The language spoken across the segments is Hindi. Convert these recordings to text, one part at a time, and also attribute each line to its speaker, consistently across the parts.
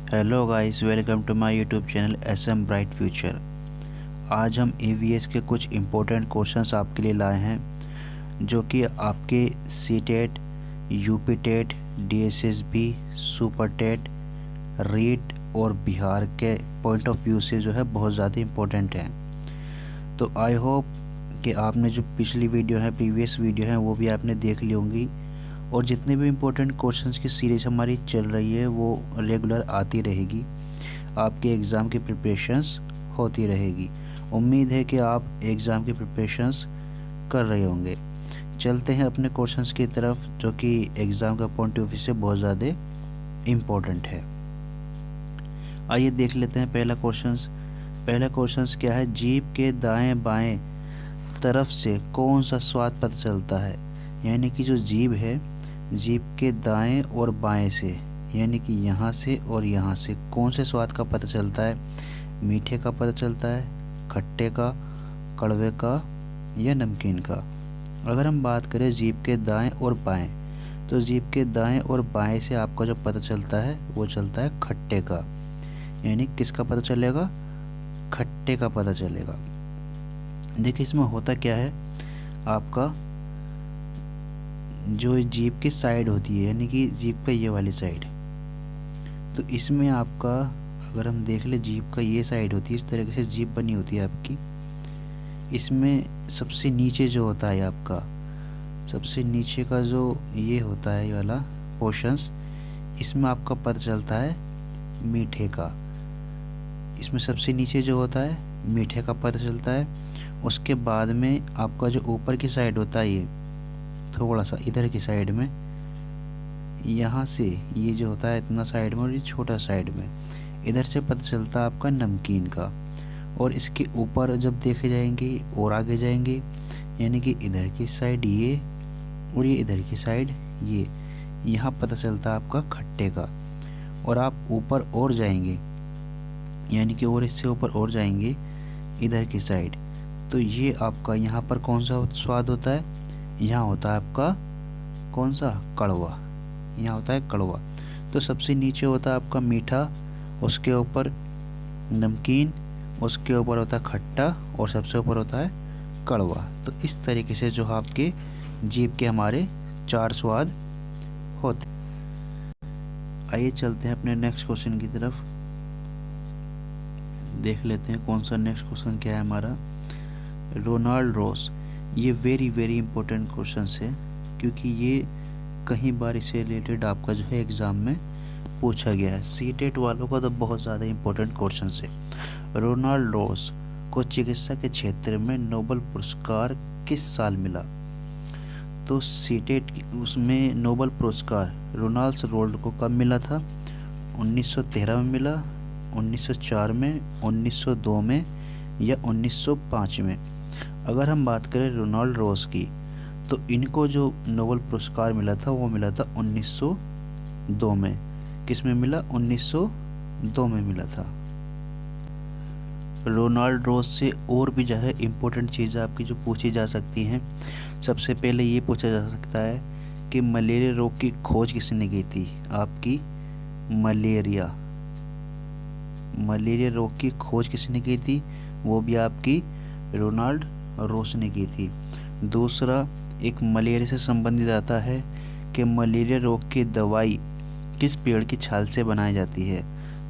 Speaker 1: Hello guys, welcome to my YouTube channel SM Bright Future. आज हम EVS के कुछ इम्पोर्टेंट क्वेश्चंस आपके लिए लाए हैं जो कि आपके CTET, UP TET, DSSB, super TET, REET और बिहार के पॉइंट ऑफ व्यू से जो है बहुत ज़्यादा इम्पोर्टेंट हैं। तो आई होप कि आपने जो पिछली वीडियो है, प्रीवियस वीडियो है, वो भी आपने देख ली होंगी और जितने भी इम्पोर्टेंट क्वेश्चंस की सीरीज़ हमारी चल रही है वो रेगुलर आती रहेगी। आपके एग्ज़ाम की प्रिपरेशंस होती रहेगी। उम्मीद है कि आप एग्ज़ाम की प्रिपरेशंस कर रहे होंगे। चलते हैं अपने क्वेश्चंस की तरफ जो कि एग्ज़ाम का पॉइंट ऑफ व्यू से बहुत ज़्यादा इम्पोर्टेंट है। आइए देख लेते हैं पहला क्वेश्चंस क्या है। जीभ के दाएं बाएं तरफ से कौन सा स्वाद पता चलता है। यानी कि जो जीभ है, जीभ के दाएं और बाएं से, यानी कि यहाँ से और यहाँ से कौन से स्वाद का पता चलता है। मीठे का पता चलता है, खट्टे का, कड़वे का या नमकीन का। अगर हम बात करें जीभ के दाएं और बाएं, तो जीभ के दाएं और बाएं से आपका जो पता चलता है वो चलता है खट्टे का। यानी किसका पता चलेगा? खट्टे का पता चलेगा। देखिए इसमें होता क्या है, आपका जो जीभ की साइड होती है, यानी कि जीभ का ये वाली साइड, तो इसमें आपका अगर हम देख ले, जीभ का ये साइड होती है, इस तरीके से जीभ बनी होती है आपकी। इसमें सबसे नीचे जो होता है आपका, सबसे नीचे का जो ये होता है, ये वाला पोर्शंस, इसमें आपका पता चलता है मीठे का। इसमें सबसे नीचे जो होता है मीठे का पता चलता है। उसके बाद में आपका जो ऊपर की साइड होता है, ये थोड़ा सा इधर की साइड में, यहाँ से ये जो होता है इतना साइड में और ये छोटा साइड में, इधर से पता चलता है आपका नमकीन का। और इसके ऊपर जब देखे जाएंगे और आगे जाएंगे, यानी कि इधर की साइड ये और ये इधर की साइड ये, यहाँ पता चलता है आपका खट्टे का। और आप ऊपर और जाएंगे, यानी कि और इससे ऊपर और जाएंगे इधर की साइड, तो ये आपका यहाँ पर कौन सा स्वाद होता है? यहाँ होता है आपका कौन सा? कड़वा। यहाँ होता है कड़वा। तो सबसे नीचे होता है आपका मीठा, उसके ऊपर नमकीन, उसके ऊपर होता है खट्टा और सबसे ऊपर होता है कड़वा। तो इस तरीके से जो आपके जीभ के हमारे 4 स्वाद होते। आइए चलते हैं अपने नेक्स्ट क्वेश्चन की तरफ, देख लेते हैं कौन सा नेक्स्ट क्वेश्चन क्या है हमारा। रोनाल्ड रॉस, ये वेरी इम्पोर्टेंट क्वेश्चन है क्योंकि ये कई बार इससे रिलेटेड आपका जो है एग्ज़ाम में पूछा गया है। सीटेट वालों का तो बहुत ज़्यादा इम्पोर्टेंट क्वेश्चन है। रोनाल्ड रॉस को चिकित्सा के क्षेत्र में नोबेल पुरस्कार किस साल मिला? तो सीटेट उसमें नोबेल पुरस्कार रोनाल्ड रॉस को कब मिला था? 1913 में मिला, 1904 में, 1902 में या 1905 में। अगर हम बात करें रोनाल्ड रॉस की, तो इनको जो नोबेल पुरस्कार मिला था वो मिला था 1902 में। किस में मिला? 1902 में मिला था। रोनाल्ड रॉस से और भी जो है इम्पोर्टेंट चीज़ें आपकी जो पूछी जा सकती हैं। सबसे पहले ये पूछा जा सकता है कि मलेरिया रोग की खोज किसने की थी? आपकी मलेरिया रोग की खोज किसने की थी? वो भी आपकी रोनाल्ड रॉस ने की थी। दूसरा, एक मलेरिया से संबंधित आता है कि मलेरिया रोग की दवाई किस पेड़ की छाल से बनाई जाती है?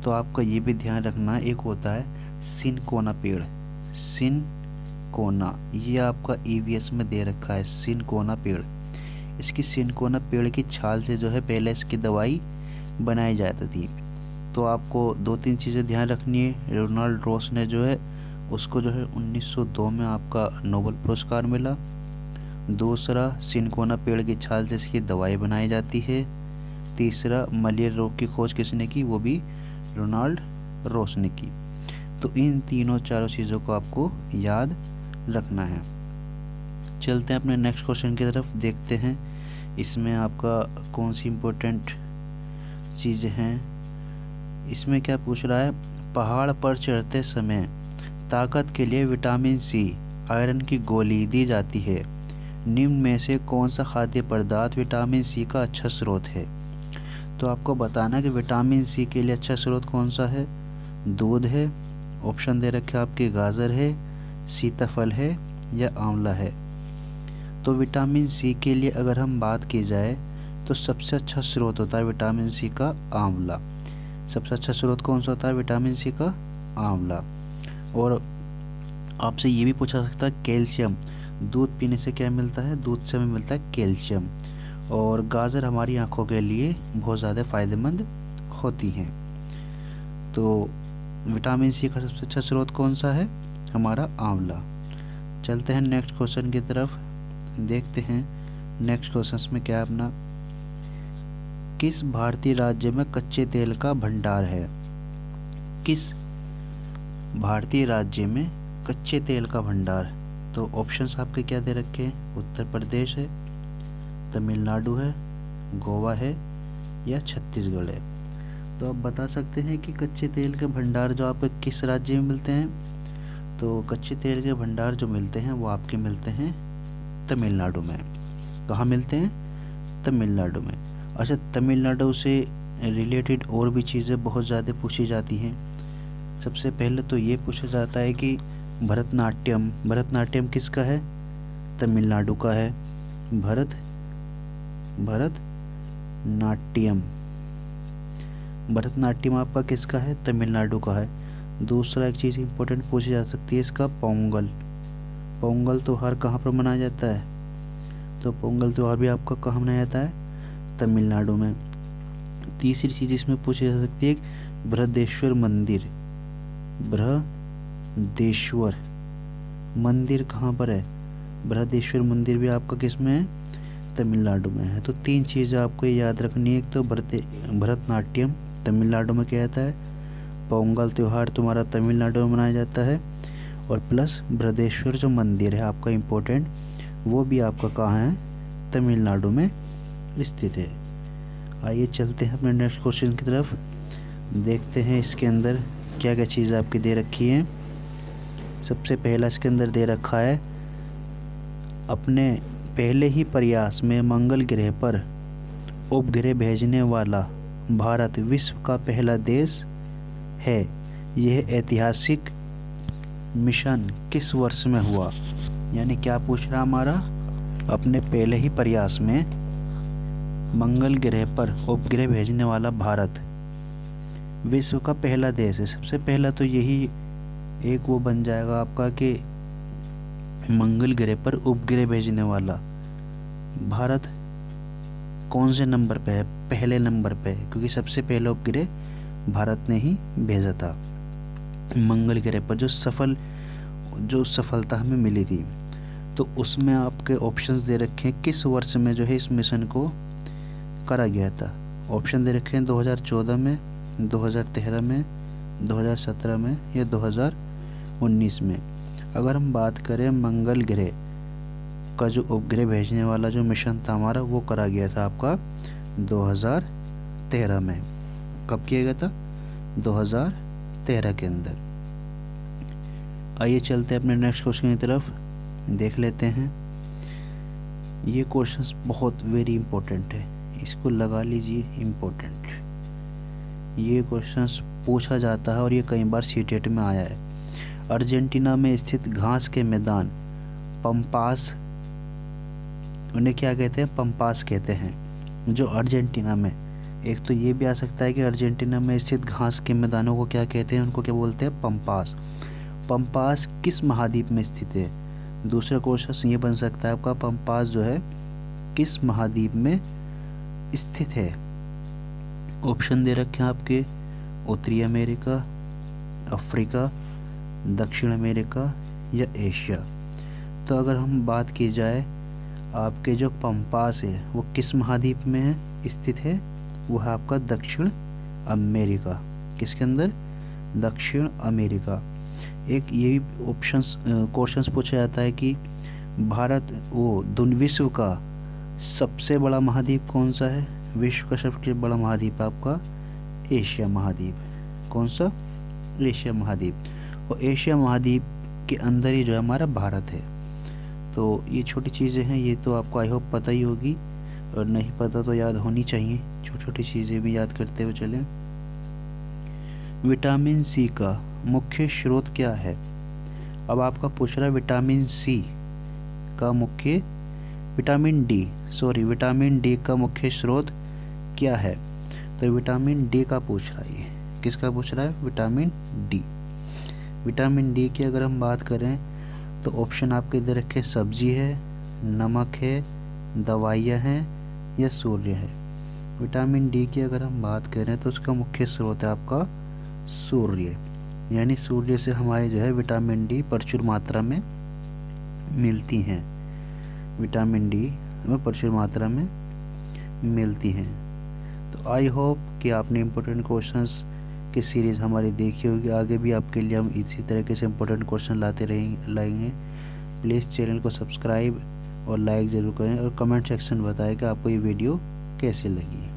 Speaker 1: तो आपका ये भी ध्यान रखना, एक होता है सिनकोना पेड़, सिनकोना, ये आपका EVS में दे रखा है, सिनकोना पेड़। इसकी सिनकोना पेड़ की छाल से जो है पहले इसकी दवाई बनाई जाती थी। तो आपको 2-3 चीज़ें ध्यान रखनी है। रोनाल्ड रॉस ने जो है उसको जो है 1902 में आपका नोबेल पुरस्कार मिला। दूसरा, सिनकोना पेड़ की छाल से इसकी दवाई बनाई जाती है। तीसरा, मलेरिया रोग की खोज किसने की? वो भी रोनाल्ड रॉस ने की। तो इन तीनों चारों चीज़ों को आपको याद रखना है। चलते हैं अपने नेक्स्ट क्वेश्चन की तरफ, देखते हैं इसमें आपका कौन सी इम्पोर्टेंट चीज़ें हैं। इसमें क्या पूछ रहा है? पहाड़ पर चढ़ते समय ताकत के लिए विटामिन C, आयरन की गोली दी जाती है। निम्न में से कौन सा खाद्य पदार्थ विटामिन C का अच्छा स्रोत है? तो आपको बताना है कि विटामिन सी के लिए अच्छा स्रोत कौन सा है। दूध है, ऑप्शन दे रखे आपके गाजर है, सीताफल है या आंवला है। तो विटामिन सी के लिए अगर हम बात की जाए तो सबसे अच्छा स्रोत होता है विटामिन सी का आंवला। सबसे अच्छा स्रोत कौन सा होता है विटामिन सी का? आंवला। और आपसे ये भी पूछा सकता है कैल्शियम, दूध पीने से क्या मिलता है? दूध से हमें मिलता है कैल्शियम। और गाजर हमारी आंखों के लिए बहुत ज़्यादा फ़ायदेमंद होती हैं। तो विटामिन सी का सबसे अच्छा स्रोत कौन सा है? हमारा आंवला। चलते हैं नेक्स्ट क्वेश्चन की तरफ, देखते हैं नेक्स्ट क्वेश्चन में क्या है अपना। किस भारतीय राज्य में कच्चे तेल का भंडार है? किस भारतीय राज्य में कच्चे तेल का भंडार? तो ऑप्शंस आपके क्या दे रखे हैं? उत्तर प्रदेश है, तमिलनाडु है, गोवा है या छत्तीसगढ़ है। तो आप बता सकते हैं कि कच्चे तेल के भंडार जो आपके किस राज्य में मिलते हैं? तो कच्चे तेल के भंडार जो मिलते हैं वो आपके मिलते हैं तमिलनाडु में। कहाँ मिलते हैं? तमिलनाडु में। अच्छा, तमिलनाडु से रिलेटेड और भी चीज़ें बहुत ज़्यादा पूछी जाती हैं। सबसे पहले तो ये पूछा जाता है कि भरतनाट्यम किसका है? तमिलनाडु का है। भरतनाट्यम आपका किसका है? तमिलनाडु का है। दूसरा एक चीज़ इंपॉर्टेंट पूछी जा सकती है इसका, पोंगल त्योहार कहाँ पर मनाया जाता है? तो पोंगल त्योहार भी आपका कहाँ मनाया जाता है? तमिलनाडु में। तीसरी चीज़ इसमें पूछी जा सकती है बृहदेश्वर मंदिर कहाँ पर है? बृहदेश्वर मंदिर भी आपका किस में है? तमिलनाडु में है। तो तीन चीज़ें आपको याद रखनी है। एक तो भरतनाट्यम तमिलनाडु में किया जाता है, पोंगल त्यौहार तुम्हारा तमिलनाडु में मनाया जाता है, और प्लस बृहदेश्वर जो मंदिर है आपका इम्पोर्टेंट, वो भी आपका कहाँ है? तमिलनाडु में स्थित है। आइए चलते हैं अपने नेक्स्ट क्वेश्चन की तरफ, देखते हैं इसके अंदर क्या क्या चीज़ आपकी दे रखी है। सबसे पहला इसके अंदर दे रखा है, अपने पहले ही प्रयास में मंगल ग्रह पर उपग्रह भेजने वाला भारत विश्व का पहला देश है। यह ऐतिहासिक मिशन किस वर्ष में हुआ? यानी क्या पूछ रहा हमारा, अपने पहले ही प्रयास में मंगल ग्रह पर उपग्रह भेजने वाला भारत विश्व का पहला देश है। सबसे पहला तो यही एक वो बन जाएगा आपका कि मंगल ग्रह पर उपग्रह भेजने वाला भारत कौन से नंबर पे है? पहले नंबर पे है, क्योंकि सबसे पहला उपग्रह भारत ने ही भेजा था मंगल ग्रह पर। जो सफलता हमें मिली थी, तो उसमें आपके ऑप्शंस दे रखे हैं किस वर्ष में जो है इस मिशन को करा गया था। ऑप्शन दे रखे हैं 2014 में, 2013 में, 2017 में या 2019 में। अगर हम बात करें मंगल ग्रह का जो उपग्रह भेजने वाला जो मिशन था हमारा, वो करा गया था आपका 2013 में। कब किया गया था? 2013 के अंदर। आइए चलते हैं अपने नेक्स्ट क्वेश्चन की तरफ, देख लेते हैं। ये क्वेश्चंस बहुत वेरी इंपॉर्टेंट है, इसको लगा लीजिए इम्पोर्टेंट। ये क्वेश्चंस पूछा जाता है और ये कई बार सीटेट में आया है। अर्जेंटीना में स्थित घास के मैदान पंपास, उन्हें क्या कहते हैं? पंपास कहते हैं। जो अर्जेंटीना में, एक तो ये भी आ सकता है कि अर्जेंटीना में स्थित घास के मैदानों को क्या कहते हैं? उनको क्या बोलते हैं? पंपास। पंपास किस महाद्वीप में स्थित है? दूसरा क्वेश्चन ये बन सकता है आपका, पंपास जो है किस महाद्वीप में स्थित है? ऑप्शन दे रखे हैं आपके, उत्तरी अमेरिका, अफ्रीका, दक्षिण अमेरिका या एशिया। तो अगर हम बात की जाए, आपके जो पंपास है वो किस महाद्वीप में है स्थित है? वो है आपका दक्षिण अमेरिका। किसके अंदर? दक्षिण अमेरिका। एक ये ऑप्शंस क्वेश्चंस पूछा जाता है कि विश्व का सबसे बड़ा महाद्वीप कौन सा है? विश्व का सबसे बड़ा महाद्वीप आपका एशिया महाद्वीप। कौन सा? एशिया महाद्वीप। और एशिया महाद्वीप के अंदर ही जो है हमारा भारत है। तो ये छोटी चीज़ें हैं, ये तो आपको आई होप पता ही होगी। और नहीं पता तो याद होनी चाहिए, छोटी छोटी चीज़ें भी याद करते हुए चलें। विटामिन सी का मुख्य स्रोत क्या है? अब आपका पूछ रहा है विटामिन सी का मुख्य, विटामिन डी का मुख्य स्रोत क्या है? तो विटामिन डी का पूछ रहा है। ये किसका पूछ रहा है? Vitamin D. विटामिन डी की अगर हम बात करें तो ऑप्शन आपके इधर रखे, सब्जी है, नमक है, दवाइयाँ हैं या सूर्य है। विटामिन डी की अगर हम बात करें तो उसका मुख्य स्रोत है आपका सूर्य, यानी सूर्य से हमारे जो है विटामिन डी प्रचुर मात्रा में मिलती हैं। विटामिन डी हमें प्रचुर मात्रा में मिलती हैं। तो आई होप कि आपने इम्पोर्टेंट क्वेश्चंस की सीरीज़ हमारी देखी होगी। आगे भी आपके लिए हम इसी तरीके से इम्पोर्टेंट क्वेश्चन लाएंगे। प्लीज़ चैनल को सब्सक्राइब और लाइक ज़रूर करें और कमेंट सेक्शन बताएं कि आपको ये वीडियो कैसी लगी।